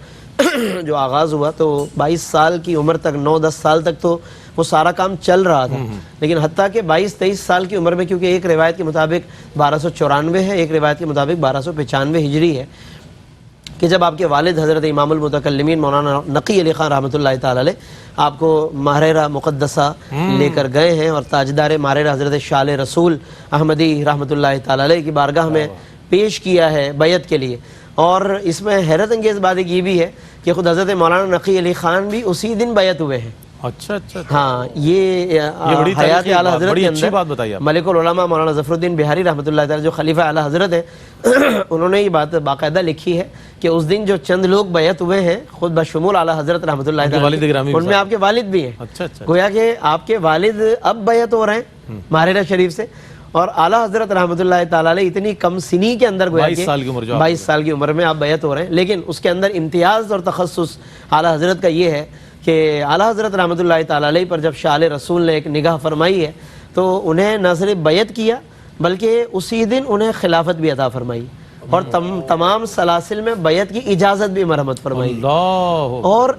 جو آغاز ہوا تو 22 سال کی عمر تک 9-10 سال تک تو وہ سارا کام چل رہا تھا، لیکن حتیٰ کہ 22-23 سال کی عمر میں، کیونکہ ایک روایت کے مطابق 1294 ہے، ایک روایت کے مطابق 1295 ہجری ہے، کہ جب آپ کے والد حضرت امام المتکلمین مولانا نقی علی خان رحمۃ اللہ تعالی علیہ آپ کو ماہرہ مقدسہ لے کر گئے ہیں اور تاجدار ماہرہ حضرت شال رسول احمدی رحمۃ اللہ تعالی علیہ کی بارگاہ میں پیش کیا ہے بیعت کے لیے. اور اس میں حیرت انگیز بات ایک یہ بھی ہے کہ خود حضرت مولانا نقی علی خان بھی اسی دن بیعت ہوئے ہیں. اچھا اچھا. ہاں، یہ حیات اعلی حضرت کے اندر ملک العلماء مولانا ظفر الدین بہاری رحمۃ اللہ تعالی جو خلیفہ اعلی حضرت ہیں انہوں نے یہ بات باقاعدہ لکھی ہے کہ اس دن جو چند لوگ بیعت ہوئے ہیں خود بشمول اعلی حضرت رحمۃ اللہ تعالی ان میں آپ کے والد بھی ہیں. گویا کہ آپ کے والد اب بیعت ہو رہے ہیں ماہرہ شریف سے، اور اعلی حضرت رحمۃ اللہ تعالی علیہ اتنی کم سنی کے اندر گویا کہ 22 سال کی عمر میں آپ بیعت ہو رہے ہیں. لیکن اس کے اندر امتیاز اور تخصص اعلی حضرت کا یہ ہے کہ اعلی حضرت رحمۃ اللہ تعالی علیہ پر جب شال رسول نے ایک نگاہ فرمائی ہے تو انہیں نہ صرف بیعت کیا بلکہ اسی دن انہیں خلافت بھی عطا فرمائی اور تمام سلاسل میں بیعت کی اجازت بھی مرحمت فرمائی. اور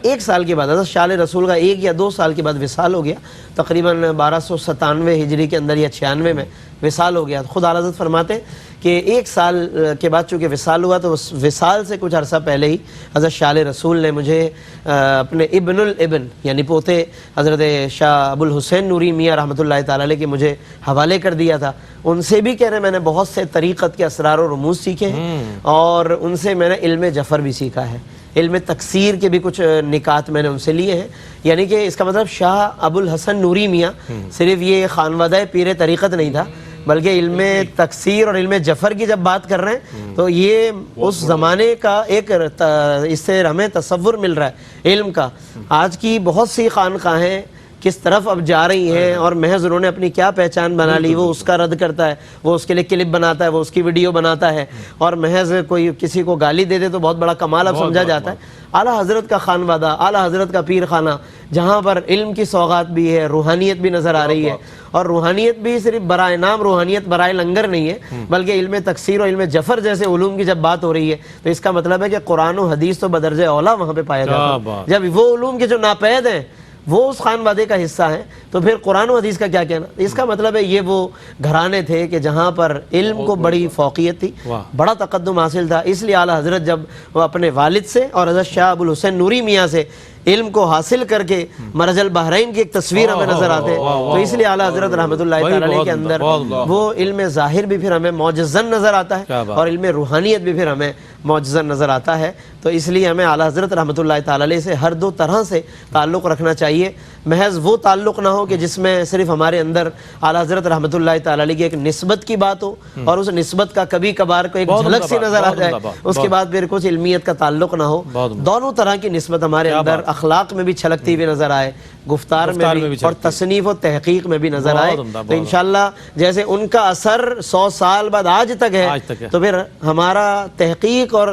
1 سال کے بعد حضرت شال رسول کا 1 یا 2 سال کے بعد وصال ہو گیا، تقریباً 1297 ہجری کے اندر یا 96 میں وصال ہو گیا. خود اعلیٰ حضرت فرماتے کہ 1 سال کے بعد چونکہ وصال ہوا تو وصال سے کچھ عرصہ پہلے ہی حضرت شال رسول نے مجھے اپنے ابن الابن یعنی پوتے حضرت شاہ ابو الحسین نوری میاں رحمۃ اللہ تعالی علیہ کے مجھے حوالے کر دیا تھا. ان سے بھی کہہ رہے میں نے بہت سے طریقت کے اسرار و رموز سیکھے ہیں اور ان سے میں نے علم جفر بھی سیکھا ہے، علم تکسیر کے بھی کچھ نکات میں نے ان سے لیے ہیں. یعنی کہ اس کا مطلب شاہ ابو الحسن نوری میاں صرف یہ خانوادہ پیر طریقت نہیں تھا بلکہ علم تکسیر اور علم جفر کی جب بات کر رہے ہیں تو یہ اس زمانے کا ایک اس سے ہمیں تصور مل رہا ہے علم کا. آج کی بہت سی خانقاہیں کس طرف اب جا رہی ہیں اور محض انہوں نے اپنی کیا پہچان بنا لی، وہ اس کا رد کرتا ہے، وہ اس کے لیے کلپ بناتا ہے، وہ اس کی ویڈیو بناتا ہے اور محض کوئی کسی کو گالی دے دے تو بہت بڑا کمال اب سمجھا جاتا ہے. اعلیٰ حضرت کا خانوادہ، اعلیٰ حضرت کا پیر خانہ جہاں پر علم کی سوغات بھی ہے، روحانیت بھی نظر آ رہی ہے، اور روحانیت بھی صرف برائے نام روحانیت برائے لنگر نہیں ہے بلکہ علم تکسیر اور علم جفر جیسے علوم کی جب بات ہو رہی ہے تو اس کا مطلب ہے کہ قرآن و حدیث تو بدرجہ اولا وہاں پہ پایا جاتا ہے. جب وہ علوم کے جو ناپید ہیں وہ اس خانوادے کا حصہ ہیں تو پھر قرآن و حدیث کا کیا کہنا. اس کا مطلب ہے یہ وہ گھرانے تھے کہ جہاں پر علم کو بڑی فوقیت تھی، بڑا تقدم حاصل تھا. اس لیے اعلیٰ حضرت جب وہ اپنے والد سے اور حضرت شاہ ابو الحسین نوری میاں سے علم کو حاصل کر کے مرج البحرین کی ایک تصویر ہمیں نظر آتے تو اس لیے اعلیٰ حضرت رحمۃ اللہ تعالی علیہ کے اندر وہ علم ظاہر بھی پھر ہمیں معجزن نظر آتا ہے اور علم روحانیت بھی پھر ہمیں معجزن نظر آتا ہے. تو اس لیے ہمیں اعلیٰ حضرت رحمۃ اللہ تعالی علیہ سے ہر 2 طرح سے تعلق رکھنا چاہیے. محض وہ تعلق نہ ہو کہ جس میں صرف ہمارے اندر اعلیٰ حضرت رحمۃ اللہ تعالی علیہ کی ایک نسبت کی بات ہو اور اس نسبت کا کبھی کبھار کو ایک جھلک سی نظر آ جائے، اس کے بعد پھر کچھ علمیت کا تعلق نہ ہو. دونوں طرح کی نسبت ہمارے اندر اخلاق میں بھی چھلکتی ہوئی نظر آئے، گفتار میں بھی اور تصنیف و تحقیق میں بھی نظر آئے تو انشاءاللہ جیسے ان کا اثر 100 سال بعد آج تک ہے تو پھر ہمارا تحقیق اور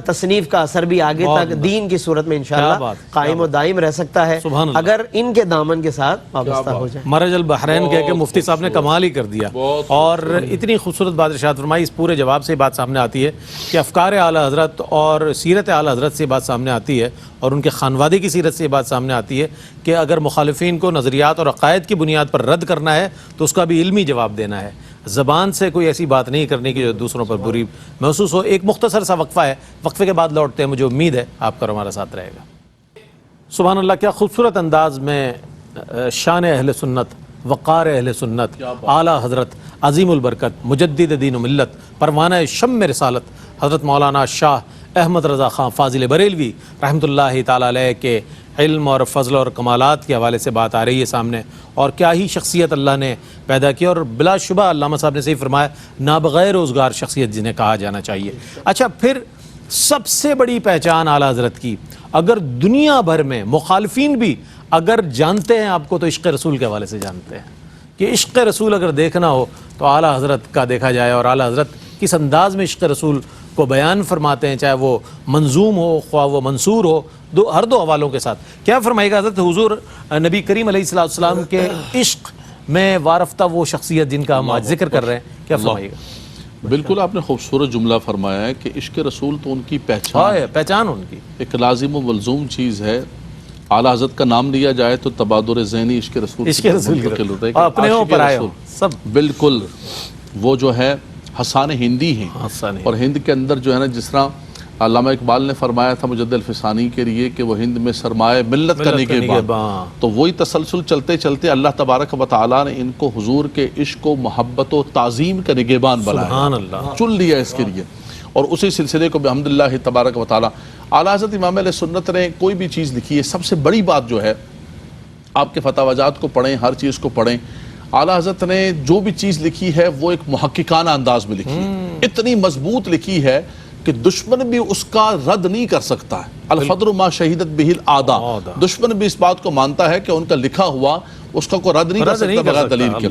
تصنیف کا اثر بھی آگے تک دین کی صورت میں انشاءاللہ قائم و دائم رہ سکتا ہے اگر ان کے دامن کے ساتھ وابستہ ہو جائے. مرج البحرین کہہ کے مفتی صاحب نے کمال ہی کر دیا اور اتنی خوبصورت بات ارشاد فرمائی. اس پورے جواب سے بات سامنے آتی ہے کہ افکار اعلیٰ حضرت اور سیرت اعلیٰ حضرت سے بات سامنے آتی ہے اور ان کے خانوادے کی سیرت سے بات سامنے آتی ہے کہ اگر مخالفین کو نظریات اور عقائد کی بنیاد پر رد کرنا ہے تو اس کا بھی علمی جواب دینا ہے. زبان سے کوئی ایسی بات نہیں کرنی کہ جو دوسروں پر بری محسوس ہو. ایک مختصر سا وقفہ ہے، وقفے کے بعد لوٹتے ہیں. مجھے امید ہے آپ کا ہمارا ساتھ رہے گا. سبحان اللہ، کیا خوبصورت انداز میں شان اہل سنت، وقار اہل سنت، اعلیٰ حضرت عظیم البرکت مجدد دین و ملت پروانہ شم رسالت حضرت مولانا شاہ احمد رضا خان فاضل بریلوی رحمۃ اللہ تعالی علیہ کے علم اور فضل اور کمالات کے حوالے سے بات آ رہی ہے سامنے. اور کیا ہی شخصیت اللہ نے پیدا کی اور بلا شبہ علامہ صاحب نے صحیح فرمایا نابغیر روزگار شخصیت جنہیں کہا جانا چاہیے. اچھا، پھر سب سے بڑی پہچان اعلیٰ حضرت کی اگر دنیا بھر میں مخالفین بھی اگر جانتے ہیں آپ کو تو عشق رسول کے حوالے سے جانتے ہیں کہ عشق رسول اگر دیکھنا ہو تو اعلیٰ حضرت کا دیکھا جائے اور اعلیٰ حضرت کس انداز میں عشق رسول کو بیان فرماتے ہیں، چاہے وہ منظوم ہو خواہ وہ منصور ہو، ہر 2 حوالوں کے ساتھ. کیا فرمائے گا حضرت حضور نبی کریم علیہ السلام کے عشق میں وارفتہ وہ شخصیت جن کا ہم آج ذکر کر رہے ہیں، کیا فرمائے گا؟ بالکل آپ نے خوبصورت جملہ فرمایا ہے کہ عشق رسول تو ان کی پہچان ہے، پہچان ان کی ایک لازم و ملزوم چیز ہے. اعلیٰ حضرت کا نام لیا جائے تو تبادر ذہنی عشق رسول عشق رسول منتقل ہوتا ہے کہ اپنے عاشق پر آئے رسول. سب بالکل وہ جو ہے حسان ہندی ہیں، حسان اور ہند کے اندر جو ہے نا جس طرح علامہ اقبال نے فرمایا تھا مجد الفسانی کے لیے کہ وہ ہند میں سرمایہ ملت کا نگہباں، تو وہی تسلسل چلتے چلتے اللہ تبارک و تعالیٰ نے ان کو حضور کے عشق و محبت و تعظیم کا نگہبان بنایا، سبحان اللہ، چن لیا اس کے لیے. اور اسی سلسلے کو بحمداللہ تبارک و تعالیٰ اعلیٰ حضرت امام علیہ سنت نے کوئی بھی چیز لکھی ہے، سب سے بڑی بات جو ہے آپ کے فتاوی جات کو پڑھیں، ہر چیز کو پڑھیں. اعلیٰ حضرت نے جو بھی چیز لکھی ہے وہ ایک محققانہ انداز میں لکھی ہے، اتنی مضبوط لکھی ہے کہ دشمن بھی اس کا رد نہیں کر سکتا ہے. الفضل ما شہیدت بہ الاعداء، دشمن بھی اس بات کو مانتا ہے کہ ان کا لکھا ہوا اس کا کوئی رد نہیں کر سکتا بغیر دلیل کے.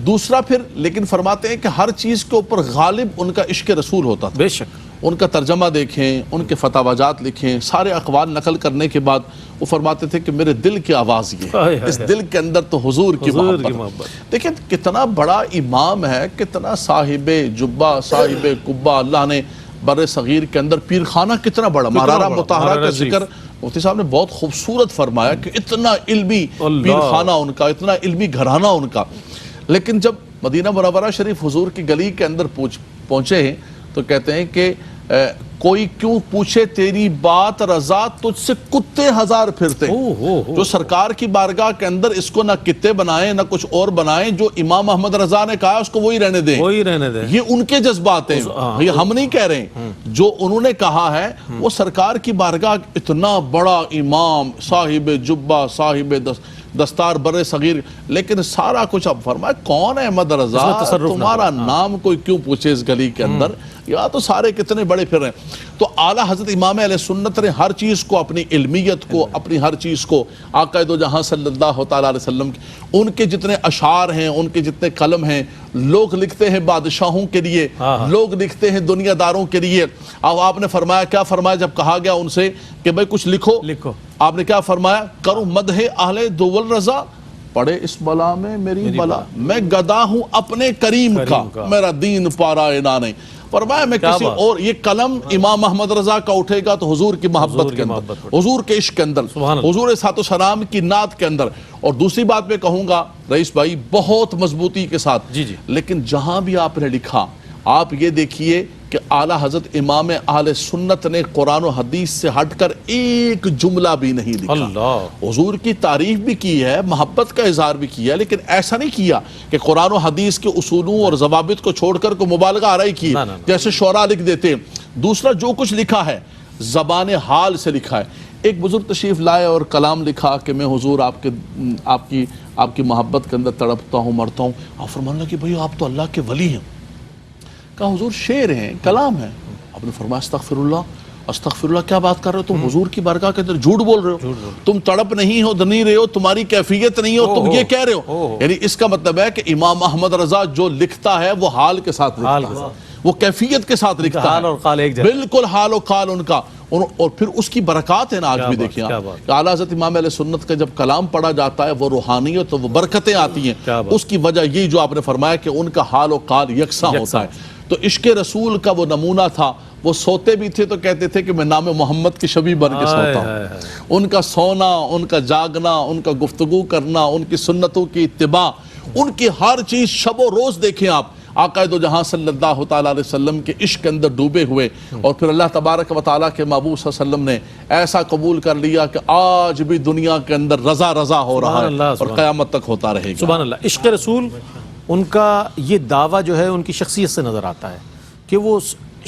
دوسرا پھر لیکن فرماتے ہیں کہ ہر چیز کے اوپر غالب ان کا عشق رسول ہوتا تھا. بے شک ان کا ترجمہ دیکھیں، ان کے فتاوی جات لکھیں، سارے اقوال نقل کرنے کے بعد وہ فرماتے تھے کہ میرے دل کی آواز یہ ہے، اس دل کے اندر تو حضور کی محبت. دیکھیں کتنا بڑا امام ہے، کتنا صاحب جبہ صاحب قبہ. اللہ نے بر صغیر کے اندر پیر خانہ کتنا بڑا، مارارہ مطہرہ کا ذکر مفتی صاحب نے بہت خوبصورت فرمایا کہ اتنا علمی پیر خانہ ان کا، اتنا علمی گھرانہ ان کا. لیکن جب مدینہ منورہ شریف حضور کی گلی کے اندر پہنچے ہیں تو کہتے ہیں کہ کوئی کیوں پوچھے تیری بات رضا تجھ سے کتے ہزار پھرتے. جو سرکار کی بارگاہ کے اندر اس کو نہ کتے بنائیں نہ کچھ اور بنائیں، جو امام محمد رضا نے کہا اس کو وہی رہنے دیں، یہ ان کے جذبات ہیں، یہ ہم نہیں کہہ رہے ہیں. جو انہوں نے کہا ہے وہ سرکار کی بارگاہ اتنا بڑا امام، صاحب جبہ صاحب دستار بر صغیر، لیکن سارا کچھ اب فرمایا کون ہے احمد رضا، تمہارا نام کوئی کیوں پوچھے اس گلی کے اندر، یا تو سارے کتنے بڑے پھر رہے ہیں. تو اعلیٰ حضرت امام علیہ سنت نے ہر چیز کو، اپنی علمیت کو، اپنی ہر چیز کو آقا دو جہاں صلی اللہ تعالیٰ علیہ وسلم ان کے جتنے اشعار ہیں، ان کے جتنے قلم ہیں، لوگ لکھتے ہیں بادشاہوں کے لیے، لوگ لکھتے ہیں دنیا داروں کے لیے. اب آپ نے فرمایا، کیا فرمایا جب کہا گیا ان سے کہ بھئی کچھ لکھو، آپ نے کیا فرمایا؟ کروں مدح اہل دول رضا، پڑھے اس بلا میں میری بلا، میں گدا ہوں اپنے کریم کا، میرا دین پارا انا نہیں. فرمایا میں کسی اور، یہ قلم امام محمد رضا کا اٹھے گا تو حضور کی محبت کے اندر، حضور کے عشق کے اندر، حضور صلی اللہ علیہ وسلم کی نعت کے اندر. اور دوسری بات میں کہوں گا رئیس بھائی بہت مضبوطی کے ساتھ، لیکن جہاں بھی آپ نے لکھا آپ یہ دیکھیے کہ اعلیٰ حضرت امام اہل سنت نے قرآن و حدیث سے ہٹ کر ایک جملہ بھی نہیں لکھا. حضور کی تعریف بھی کی ہے، محبت کا اظہار بھی کیا، لیکن ایسا نہیں کیا کہ قرآن و حدیث کے اصولوں اور ضوابط کو چھوڑ کر کو مبالغہ آرائی کی جیسے شعراء لکھ دیتے ہیں. دوسرا جو کچھ لکھا ہے زبان حال سے لکھا ہے. ایک بزرگ تشریف لائے اور کلام لکھا کہ میں حضور آپ کی محبت کے اندر تڑپتا ہوں، مرتا ہوں. آپ فرمانے لگے کہ بھئی آپ تو اللہ کے ولی ہیں. کہا حضور شعر ہیں، کلام ہے. آپ نے فرمایا استغفر اللہ، کیا بات کر رہے ہو تم؟ حضور کی بارگاہ کے اندر جھوٹ بول رہے ہو، تم تڑپ نہیں ہو، نہیں رہے ہو، تمہاری کیفیت نہیں ہو، تم یہ کہہ رہے ہو. یعنی اس کا مطلب ہے کہ امام احمد رضا جو لکھتا ہے وہ حال کے ساتھ لکھتا ہے، وہ کیفیت کے ساتھ لکھتا ہے، بالکل حال و قال ان کا. اور پھر اس کی برکات ہیں نا آج بھی دیکھیں آپ، اعلیٰ حضرت امام علیہ سنت کا جب کلام پڑھا جاتا ہے وہ روحانیت اور وہ برکتیں آتی ہیں. اس کی وجہ یہی جو آپ نے فرمایا کہ ان کا حال و قال یکساں ہوتا ہے. تو عشق رسول کا وہ نمونہ تھا. وہ سوتے بھی تھے تو کہتے تھے کہ میں نام محمد کی شبیہ بن کے سوتا ہوں. ان کا سونا، ان کا جاگنا، ان کا گفتگو کرنا، ان کی سنتوں کی اتباع، ان کی ہر چیز شب و روز دیکھیں آپ آقا دو جہاں صلی اللہ تعالیٰ علیہ وسلم کے عشق کے اندر ڈوبے ہوئے. اور پھر اللہ تبارک و تعالیٰ کے محبوب صلی اللہ علیہ وسلم نے ایسا قبول کر لیا کہ آج بھی دنیا کے اندر رضا رضا ہو رہا ہے اور قیامت تک ہوتا رہے گا. سبحان اللہ. عشق رسول ان کا یہ دعویٰ جو ہے ان کی شخصیت سے نظر آتا ہے کہ وہ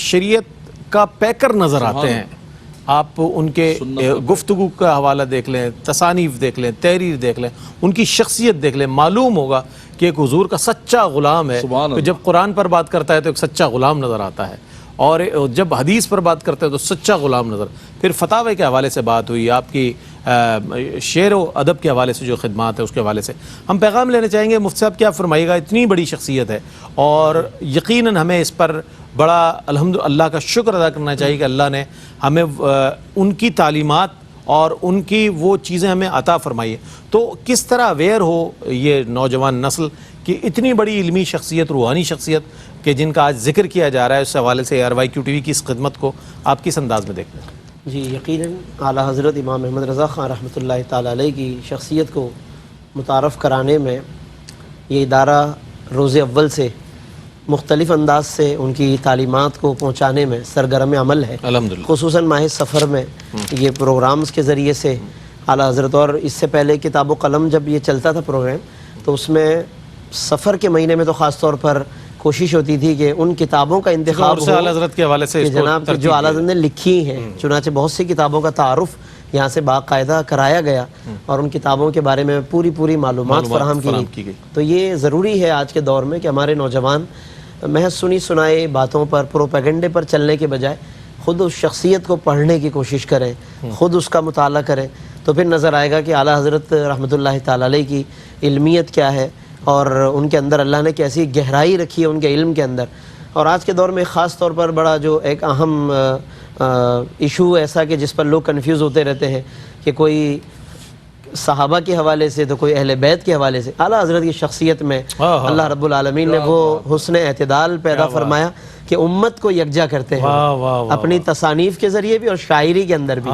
شریعت کا پیکر نظر آتے ہیں. آپ ان کے گفتگو کا حوالہ دیکھ لیں، تصانیف دیکھ لیں، تحریر دیکھ لیں، ان کی شخصیت دیکھ لیں، معلوم ہوگا کہ ایک حضور کا سچا غلام ہے. جب قرآن پر بات کرتا ہے تو ایک سچا غلام نظر آتا ہے، اور جب حدیث پر بات کرتے ہیں تو سچا غلام نظر. پھر فتاوی کے حوالے سے بات ہوئی، آپ کی شعر و ادب کے حوالے سے جو خدمات ہے اس کے حوالے سے ہم پیغام لینا چاہیں گے. مفتی صاحب کیا فرمائیے گا؟ اتنی بڑی شخصیت ہے اور یقیناً ہمیں اس پر بڑا الحمدللہ کا شکر ادا کرنا چاہیے کہ اللہ نے ہمیں ان کی تعلیمات اور ان کی وہ چیزیں ہمیں عطا فرمائی ہے. تو کس طرح اویئر ہو یہ نوجوان نسل کہ اتنی بڑی علمی شخصیت، روحانی شخصیت کہ جن کا آج ذکر کیا جا رہا ہے، اس حوالے سے ARYQ TV کی اس خدمت کو آپ کس انداز میں دیکھتے ہیں؟ جی یقیناً اعلیٰ حضرت امام احمد رضا خان رحمۃ اللہ تعالیٰ علیہ کی شخصیت کو متعارف کرانے میں یہ ادارہ روز اول سے مختلف انداز سے ان کی تعلیمات کو پہنچانے میں سرگرم عمل ہے، الحمدللہ۔ خصوصاً ماہ سفر میں یہ پروگرامز کے ذریعے سے اعلیٰ حضرت، اور اس سے پہلے کتاب و قلم جب یہ چلتا تھا پروگرام، تو اس میں سفر کے مہینے میں تو خاص طور پر کوشش ہوتی تھی کہ ان کتابوں کا انتخاب سے اعلیٰ حضرت کے حوالے سے کہ اس کو جناب کہ جو اعلیٰ حضرت نے لکھی ہیں، چنانچہ بہت سی کتابوں کا تعارف یہاں سے باقاعدہ کرایا گیا اور ان کتابوں کے بارے میں پوری معلومات فراہم کی گئی۔ تو یہ ضروری ہے آج کے دور میں کہ ہمارے نوجوان محض سنی سنائے باتوں پر، پروپیگنڈے پر چلنے کے بجائے خود اس شخصیت کو پڑھنے کی کوشش کریں، خود اس کا مطالعہ کریں، تو پھر نظر آئے گا کہ اعلیٰ حضرت رحمۃ اللہ تعالیٰ علیہ کی علمیت کیا ہے اور ان کے اندر اللہ نے کیسی گہرائی رکھی ہے ان کے علم کے اندر۔ اور آج کے دور میں خاص طور پر بڑا جو ایک اہم ایشو ایسا کہ جس پر لوگ کنفیوز ہوتے رہتے ہیں کہ کوئی صحابہ کے حوالے سے تو کوئی اہل بیت کے حوالے سے، اعلیٰ حضرت کی شخصیت میں اللہ رب العالمین نے وہ حسن اعتدال پیدا فرمایا کہ امت کو یکجا کرتے ہیں اپنی تصانیف کے ذریعے بھی اور شاعری کے اندر بھی۔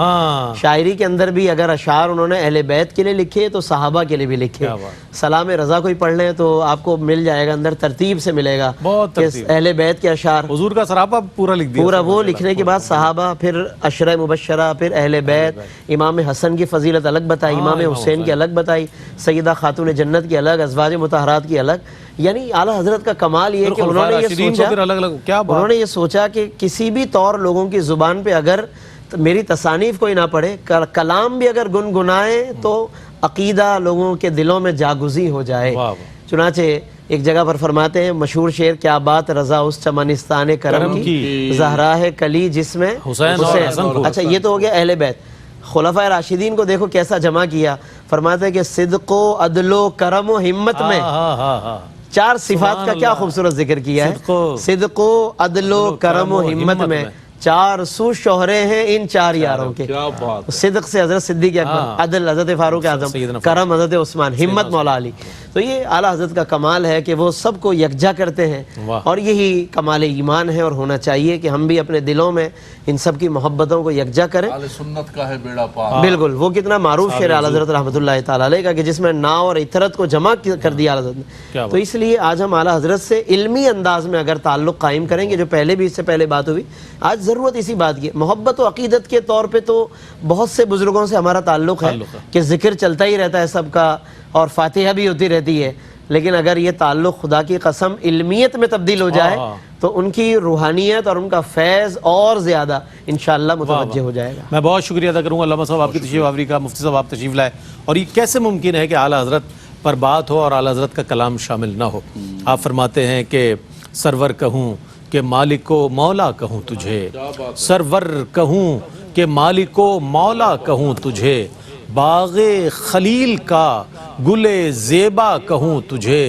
شاعری کے اندر بھی اگر اشعار انہوں نے اہل بیت کے لیے لکھے تو صحابہ کے لیے بھی لکھے۔ سلام رضا کوئی پڑھ لیں تو آپ کو مل جائے گا، اندر ترتیب سے ملے گا کہ اہل بیت کے اشعار، حضور کا سراپا پورا لکھ دیا، پورا وہ لکھنے کے بعد صحابہ، پھر عشرہ مبشرہ، پھر اہل بیت، امام حسن کی فضیلت الگ بتائی، امام حسین کی الگ بتائی، سیدہ خاتون جنت کی الگ، ازواج مطہرات کی الگ۔ یعنی اعلیٰ حضرت کا کمال یہ کہ انہوں نے یہ سوچا کہ کسی بھی طور لوگوں کی زبان پہ اگر میری تصانیف کوئی نہ پڑھے، کلام بھی اگر گنگنائے تو عقیدہ لوگوں کے دلوں میں جاگزی ہو جائے۔ چنانچہ ایک جگہ پر فرماتے ہیں مشہور شعر، کیا بات رضا اس چمنستان کرم کی، زہرا ہے کلی جس میں حسین۔ اچھا یہ تو ہو گیا اہل بیت۔ خلفائے راشدین کو دیکھو کیسا جمع کیا، فرماتے ہیں کہ صدق و عدل و کرم و ہمت میں چار صفات کا کیا خوبصورت ذکر کیا ہے۔ صدق و عدل و کرم و ہمت میں 400 شوہرے ہیں ان 4 یاروں کے۔ صدق سے حضرت صدیق اکبر، عدل حضرت فاروق اعظم، کرم حضرت عثمان، ہمت مولا علی۔ تو یہ اعلیٰ حضرت کا کمال ہے کہ وہ سب کو یکجا کرتے ہیں، اور یہی کمال ایمان ہے اور ہونا چاہیے کہ ہم بھی اپنے دلوں میں ان سب کی محبتوں کو یکجا کریں۔ سنت کا ہے بیڑا پار۔ بالکل، وہ کتنا معروف شعر اعلیٰ حضرت رحمۃ اللہ تعالیٰ علیہ کا کہ جس میں نا اور اطرت کو جمع کر دیا اعلیٰ حضرت نے۔ تو اس لیے آج ہم اعلیٰ حضرت سے علمی انداز میں اگر تعلق قائم کریں گے، جو پہلے بھی اس سے پہلے بات ہوئی، آج ضرورت اسی بات کی، محبت و عقیدت کے طور پہ تو بہت سے بزرگوں سے ہمارا تعلق ہے کہ ذکر چلتا ہی رہتا ہے سب کا اور فاتحہ بھی ہوتی رہتی ہے، لیکن اگر یہ تعلق خدا کی قسم علمیت میں تبدیل ہو جائے تو ان کی روحانیت اور ان کا فیض اور زیادہ انشاءاللہ متوجہ ہو جائے گا۔ میں بہت شکریہ ادا کروں گا علامہ صاحب آپ کی تشریف آوری کا، مفتی صاحب آپ تشریف لائے، اور یہ کیسے ممکن ہے کہ اعلیٰ حضرت پر بات ہو اور اعلیٰ حضرت کا کلام شامل نہ ہو۔ آپ فرماتے ہیں کہ سرور کہوں کہ مالک و مولا کہوں تجھے، سرور کہوں کہ مالک و مولا کہوں تجھے، باغ خلیل کا گل زیبا کہوں تجھے،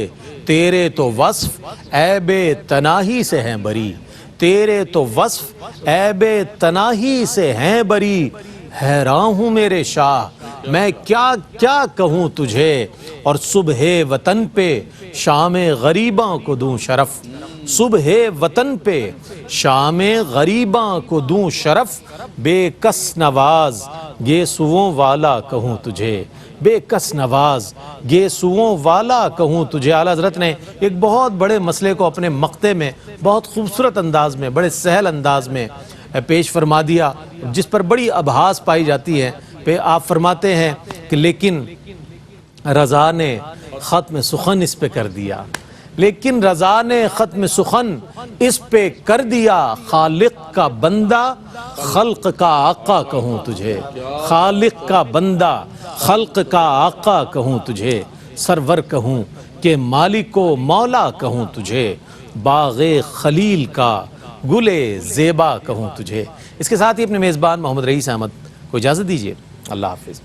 تیرے تو وصف عیب تناہی سے ہیں بری، تیرے تو وصف عیب تناہی سے ہیں بری، حیران ہوں میرے شاہ میں کیا کیا کہوں تجھے، اور صبح وطن پہ شام غریباں کو دوں شرف، صبح وطن پہ شام غریباں کو دوں شرف، بے کس نواز گیسوؤں والا کہوں تجھے، بے کس نواز گیسوؤں والا کہوں تجھے۔ اعلیٰ حضرت نے ایک بہت بڑے مسئلے کو اپنے مقطع میں بہت خوبصورت انداز میں، بڑے سہل انداز میں پیش فرما دیا، جس پر بڑی ابحاث پائی جاتی ہے۔ پہ آپ فرماتے ہیں کہ لیکن رضا نے ختم سخن اس پہ کر دیا، لیکن رضا نے ختم سخن اس پہ کر دیا، خالق کا بندہ خلق کا آقا کہوں تجھے، خالق کا بندہ خلق کا آقا کہوں تجھے، سرور کہوں کہ مالک و مولا کہوں تجھے، باغ خلیل کا گل زیبا کہوں تجھے۔ اس کے ساتھ ہی اپنے میزبان محمد رئیس احمد کو اجازت دیجیے، اللہ حافظ۔